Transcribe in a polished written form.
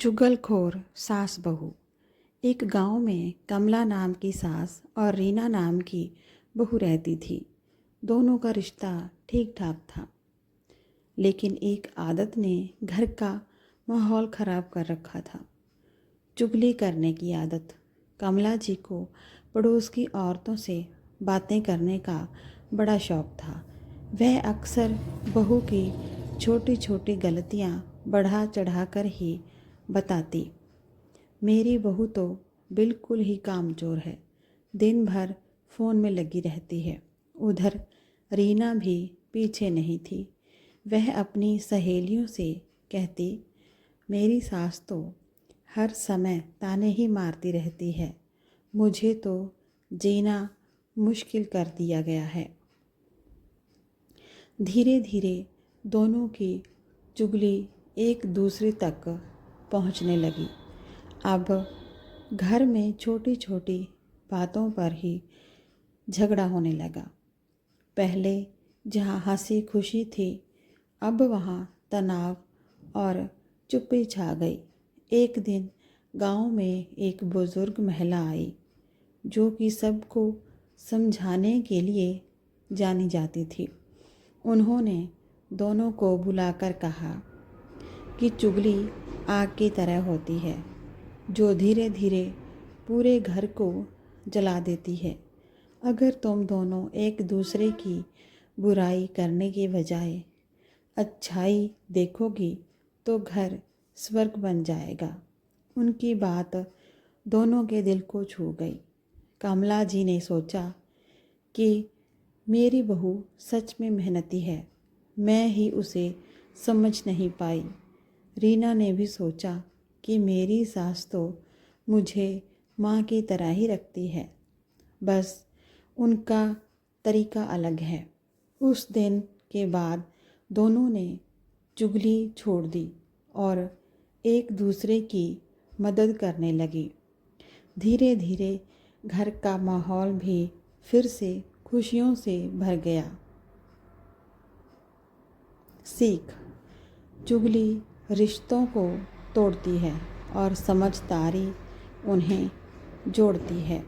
चुगलखोर सास बहू। एक गांव में कमला नाम की सास और रीना नाम की बहू रहती थी। दोनों का रिश्ता ठीक ठाक था, लेकिन एक आदत ने घर का माहौल ख़राब कर रखा था। चुगली करने की आदत। कमला जी को पड़ोस की औरतों से बातें करने का बड़ा शौक़ था। वह अक्सर बहू की छोटी छोटी गलतियाँ बढ़ा चढ़ा कर ही बताती। मेरी बहू तो बिल्कुल ही कामचोर है, दिन भर फ़ोन में लगी रहती है। उधर रीना भी पीछे नहीं थी। वह अपनी सहेलियों से कहती, मेरी सास तो हर समय ताने ही मारती रहती है, मुझे तो जीना मुश्किल कर दिया गया है। धीरे धीरे दोनों की चुगली एक दूसरे तक पहुंचने लगी। अब घर में छोटी छोटी बातों पर ही झगड़ा होने लगा। पहले जहाँ हंसी खुशी थी, अब वहाँ तनाव और चुप्पी छा गई। एक दिन गांव में एक बुज़ुर्ग महिला आई, जो कि सबको समझाने के लिए जानी जाती थी। उन्होंने दोनों को बुलाकर कहा कि चुगली आग की तरह होती है, जो धीरे धीरे पूरे घर को जला देती है। अगर तुम दोनों एक दूसरे की बुराई करने के बजाय अच्छाई देखोगी तो घर स्वर्ग बन जाएगा। उनकी बात दोनों के दिल को छू गई। कमला जी ने सोचा कि मेरी बहू सच में मेहनती है, मैं ही उसे समझ नहीं पाई। रीना ने भी सोचा कि मेरी सास तो मुझे माँ की तरह ही रखती है, बस उनका तरीका अलग है। उस दिन के बाद दोनों ने चुगली छोड़ दी और एक दूसरे की मदद करने लगी। धीरे धीरे घर का माहौल भी फिर से खुशियों से भर गया। सीख। चुगली रिश्तों को तोड़ती है और समझदारी उन्हें जोड़ती है।